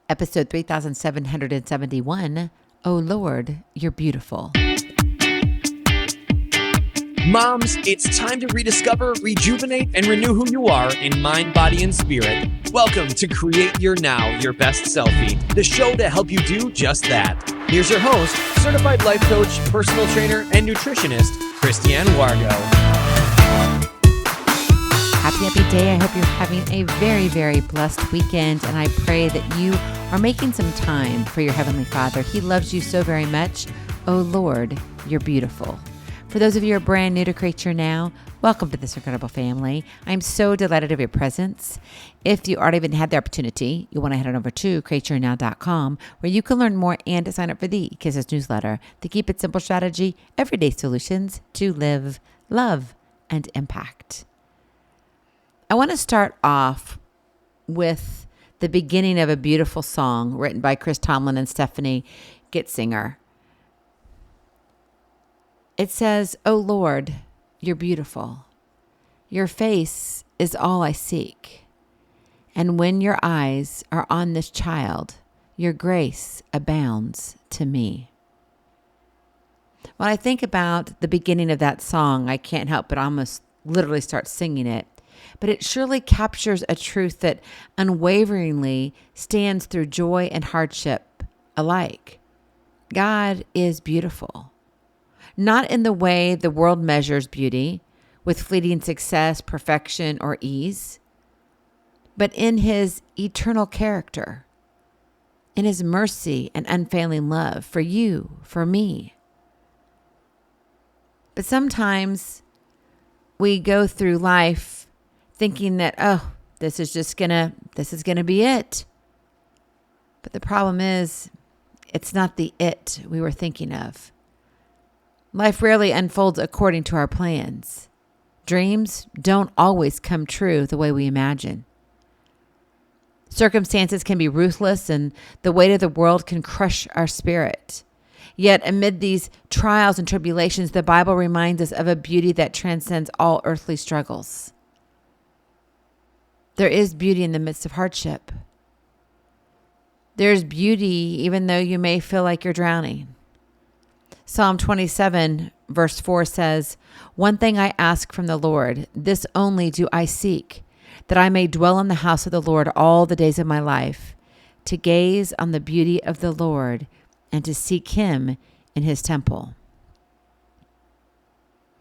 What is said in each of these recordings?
Episode 3771, Oh Lord, You're Beautiful. Moms, it's time to rediscover, rejuvenate, and renew who you are in mind, body, and spirit. Welcome to Create Your Now, Your Best Selfie, the show to help you do just that. Here's your host, certified life coach, personal trainer, and nutritionist, Christiane Wargo. Happy day. I hope you're having a very, very blessed weekend, and I pray that you are making some time for your Heavenly Father. He loves you so very much. Oh Lord, you're beautiful. For those of you who are brand new to Create Your Now, welcome to this incredible family. I'm so delighted of your presence. If you already even had the opportunity, you want to head on over to createyournow.com, where you can learn more and to sign up for the Kisses newsletter, the Keep It Simple strategy, everyday solutions to live, love, and impact. I want to start off with the beginning of a beautiful song written by Tomlin and Steffany Gretzinger. It says, Oh Lord, you're beautiful. Your face is all I seek. And when your eyes are on this child, your grace abounds to me. When I think about the beginning of that song, I can't help but almost literally start singing it. But it surely captures a truth that unwaveringly stands through joy and hardship alike. God is beautiful. Not in the way the world measures beauty, with fleeting success, perfection, or ease, but in his eternal character, in his mercy and unfailing love for you, for me. But sometimes we go through life thinking that, this is gonna be it. But the problem is, it's not the it we were thinking of. Life rarely unfolds according to our plans. Dreams don't always come true the way we imagine. Circumstances can be ruthless, and the weight of the world can crush our spirit. Yet amid these trials and tribulations, the Bible reminds us of a beauty that transcends all earthly struggles. There is beauty in the midst of hardship. There's beauty even though you may feel like you're drowning. Psalm 27 verse 4 says, One thing I ask from the Lord, this only do I seek, that I may dwell in the house of the Lord all the days of my life, to gaze on the beauty of the Lord and to seek him in his temple.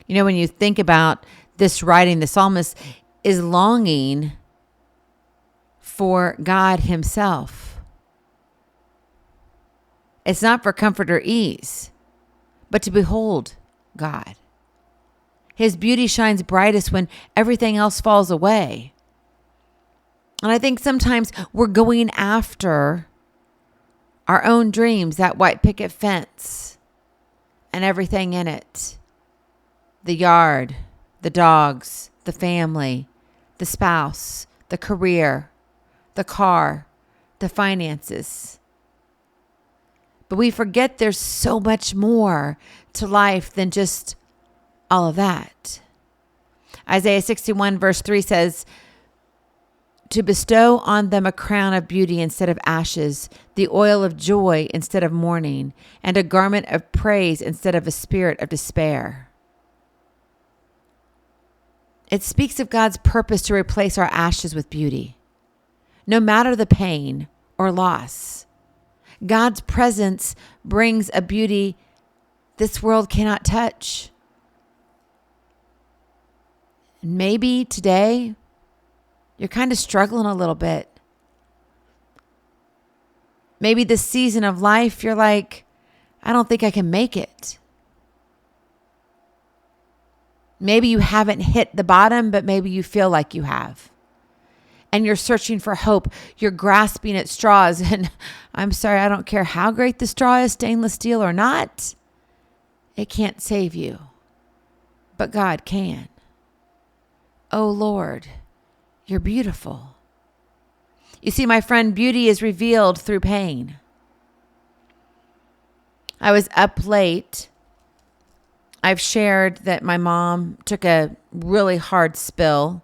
You know, when you think about this writing, the psalmist is longing for God himself. It's not for comfort or ease, but to behold God. His beauty shines brightest when everything else falls away. And I think sometimes we're going after our own dreams, that white picket fence and everything in it. The yard, the dogs, the family, the spouse, the career, the car, the finances. But we forget there's so much more to life than just all of that. Isaiah 61 verse 3 says, To bestow on them a crown of beauty instead of ashes, the oil of joy instead of mourning, and a garment of praise instead of a spirit of despair. It speaks of God's purpose to replace our ashes with beauty. No matter the pain or loss, God's presence brings a beauty this world cannot touch. And maybe today you're kind of struggling a little bit. Maybe this season of life you're like, I don't think I can make it. Maybe you haven't hit the bottom, but maybe you feel like you have. And you're searching for hope. You're grasping at straws. And I'm sorry, I don't care how great the straw is, stainless steel or not. It can't save you. But God can. Oh Lord, you're beautiful. You see, my friend, beauty is revealed through pain. I was up late. I've shared that my mom took a really hard spill.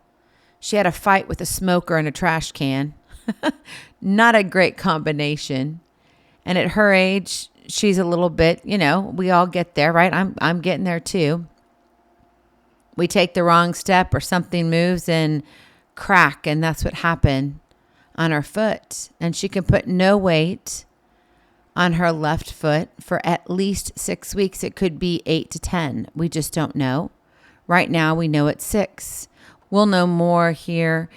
She had a fight with a smoker in a trash can. not a great combination. And at her age, she's a little bit, we all get there, right? I'm getting there too. We take the wrong step or something moves and crack, and that's what happened on her foot. And she can put no weight on her left foot for at least 6 weeks. It could be 8 to 10. We just don't know. Right now, we know it's 6. We'll know more here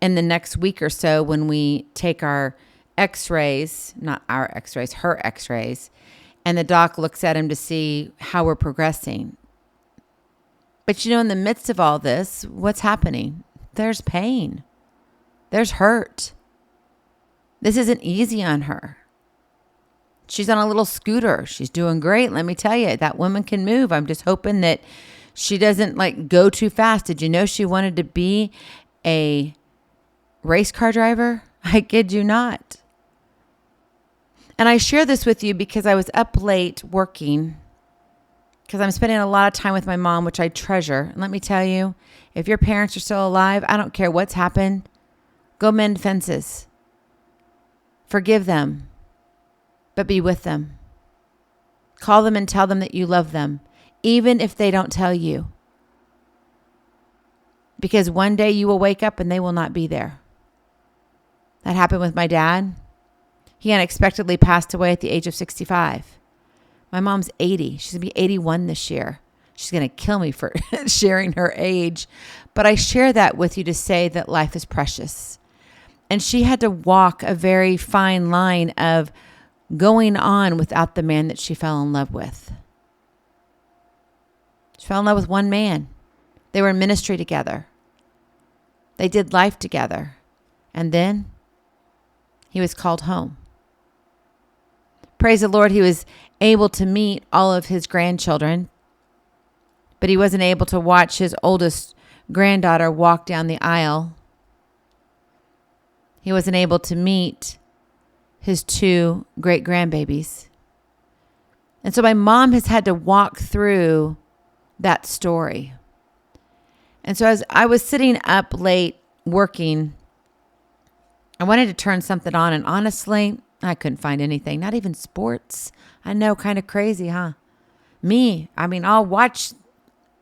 in the next week or so when we take our x-rays, not our x-rays, her x-rays, and the doc looks at him to see how we're progressing. But in the midst of all this, what's happening? There's pain. There's hurt. This isn't easy on her. She's on a little scooter. She's doing great. Let me tell you, that woman can move. I'm just hoping that she doesn't go too fast. Did you know she wanted to be a race car driver? I kid you not. And I share this with you because I was up late working because I'm spending a lot of time with my mom, which I treasure. And let me tell you, if your parents are still alive, I don't care what's happened. Go mend fences. Forgive them, but be with them. Call them and tell them that you love them, even if they don't tell you. Because one day you will wake up and they will not be there. That happened with my dad. He unexpectedly passed away at the age of 65. My mom's 80. She's going to be 81 this year. She's going to kill me for sharing her age. But I share that with you to say that life is precious. And she had to walk a very fine line of going on without the man that she fell in love with. She fell in love with one man. They were in ministry together. They did life together. And then he was called home. Praise the Lord, he was able to meet all of his grandchildren, but he wasn't able to watch his oldest granddaughter walk down the aisle. He wasn't able to meet his 2 great grandbabies. And so my mom has had to walk through that story. And so as I was sitting up late working, I wanted to turn something on, and honestly, I couldn't find anything, not even sports. I know, kind of crazy, huh? I'll watch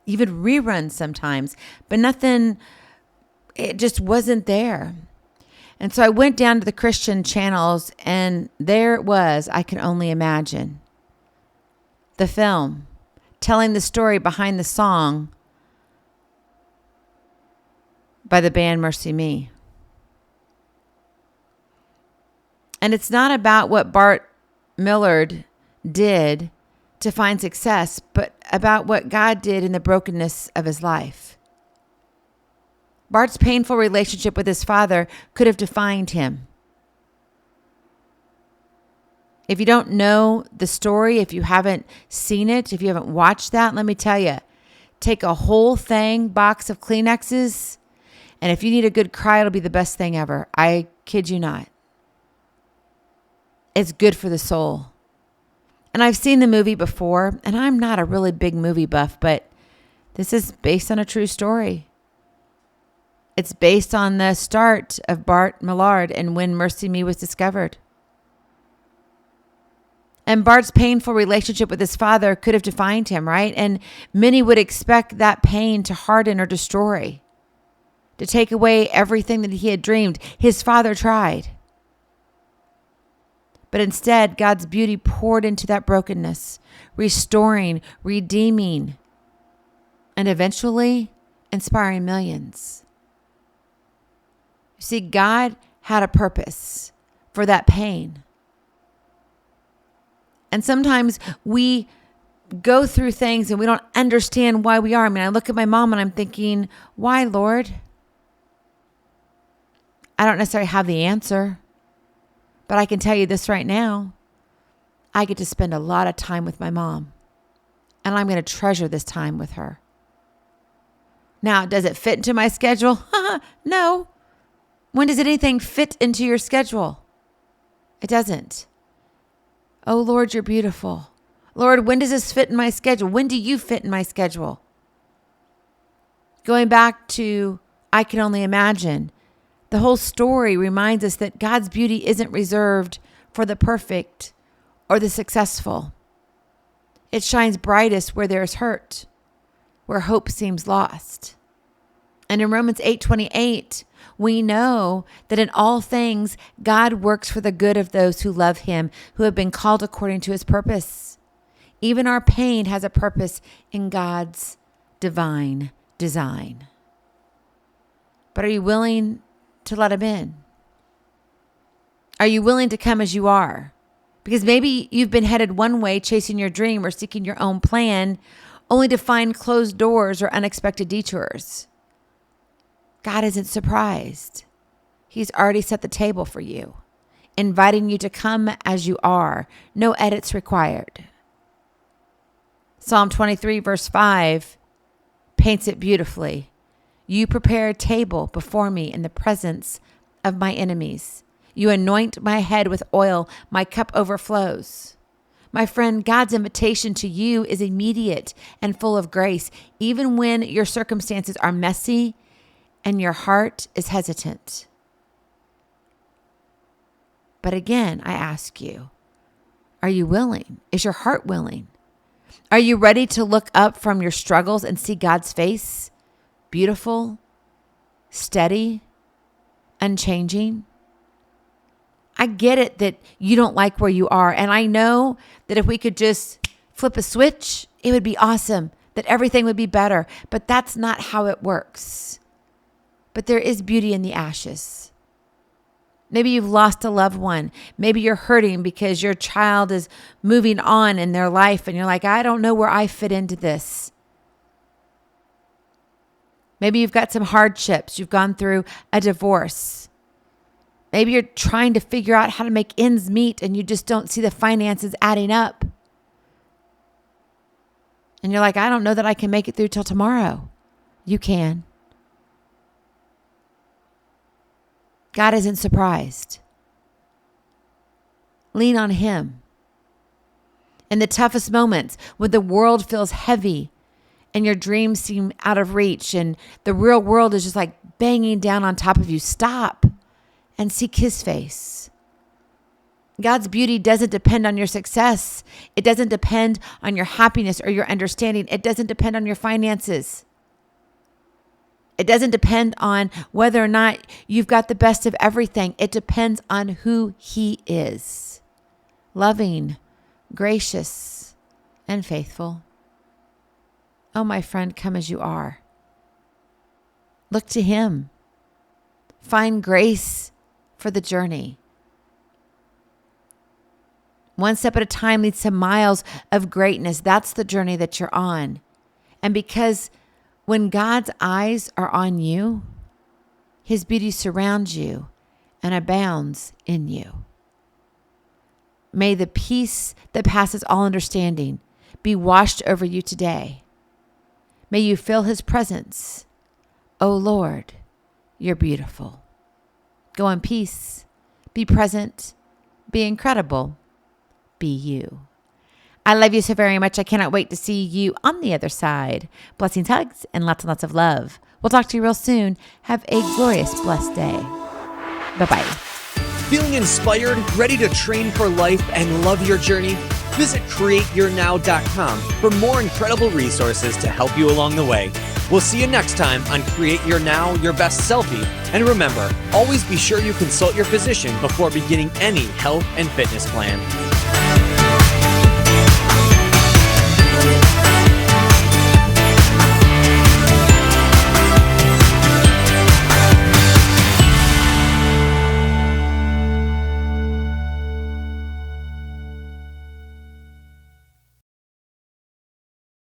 even reruns sometimes, but nothing, it just wasn't there. And so I went down to the Christian channels, and there it was, I Can Only Imagine. The film, telling the story behind the song by the band Mercy Me. And it's not about what Bart Millard did to find success, but about what God did in the brokenness of his life. Bart's painful relationship with his father could have defined him. If you don't know the story, if you haven't seen it, if you haven't watched that, let me tell you, take a whole box of Kleenexes, and if you need a good cry, it'll be the best thing ever. I kid you not. It's good for the soul. And I've seen the movie before, and I'm not a really big movie buff, but this is based on a true story. It's based on the start of Bart Millard and when Mercy Me was discovered. And Bart's painful relationship with his father could have defined him, right? And many would expect that pain to harden or destroy, to take away everything that he had dreamed. His father tried. But instead, God's beauty poured into that brokenness, restoring, redeeming, and eventually inspiring millions. You see, God had a purpose for that pain. And sometimes we go through things and we don't understand why we are. I look at my mom and I'm thinking, why, Lord? I don't necessarily have the answer. But I can tell you this right now. I get to spend a lot of time with my mom. And I'm going to treasure this time with her. Now, does it fit into my schedule? No. When does anything fit into your schedule? It doesn't. Oh, Lord, you're beautiful. Lord, when does this fit in my schedule? When do you fit in my schedule? Going back to I Can Only Imagine. The whole story reminds us that God's beauty isn't reserved for the perfect or the successful. It shines brightest where there is hurt, where hope seems lost. And in Romans 8:28, we know that in all things, God works for the good of those who love him, who have been called according to his purpose. Even our pain has a purpose in God's divine design. But are you willing to let him in? Are you willing to come as you are? Because maybe you've been headed one way, chasing your dream or seeking your own plan, only to find closed doors or unexpected detours. God isn't surprised. He's already set the table for you, inviting you to come as you are. No edits required. Psalm 23 verse 5 paints it beautifully. You prepare a table before me in the presence of my enemies. You anoint my head with oil. My cup overflows. My friend, God's invitation to you is immediate and full of grace, even when your circumstances are messy and your heart is hesitant. But again, I ask you, are you willing? Is your heart willing? Are you ready to look up from your struggles and see God's face? Beautiful, steady, unchanging. I get it that you don't like where you are. And I know that if we could just flip a switch, it would be awesome, that everything would be better. But that's not how it works. But there is beauty in the ashes. Maybe you've lost a loved one. Maybe you're hurting because your child is moving on in their life and you're like, I don't know where I fit into this. Maybe you've got some hardships. You've gone through a divorce. Maybe you're trying to figure out how to make ends meet and you just don't see the finances adding up. And you're like, I don't know that I can make it through till tomorrow. You can. God isn't surprised. Lean on him. In the toughest moments, when the world feels heavy and your dreams seem out of reach and the real world is just like banging down on top of you, stop and seek his face. God's beauty doesn't depend on your success. It doesn't depend on your happiness or your understanding. It doesn't depend on your finances. It doesn't depend on whether or not you've got the best of everything. It depends on who he is. Loving, gracious, and faithful. Oh, my friend, come as you are. Look to him. Find grace for the journey. One step at a time leads to miles of greatness. That's the journey that you're on. And because when God's eyes are on you, his beauty surrounds you and abounds in you. May the peace that passes all understanding be washed over you today. May you feel his presence. Oh Lord, you're beautiful. Go in peace. Be present. Be incredible. Be you. I love you so very much. I cannot wait to see you on the other side. Blessings, hugs, and lots of love. We'll talk to you real soon. Have a glorious, blessed day. Bye-bye. Feeling inspired, ready to train for life and love your journey? Visit createyournow.com for more incredible resources to help you along the way. We'll see you next time on Create Your Now, Your Best Selfie. And remember, always be sure you consult your physician before beginning any health and fitness plan.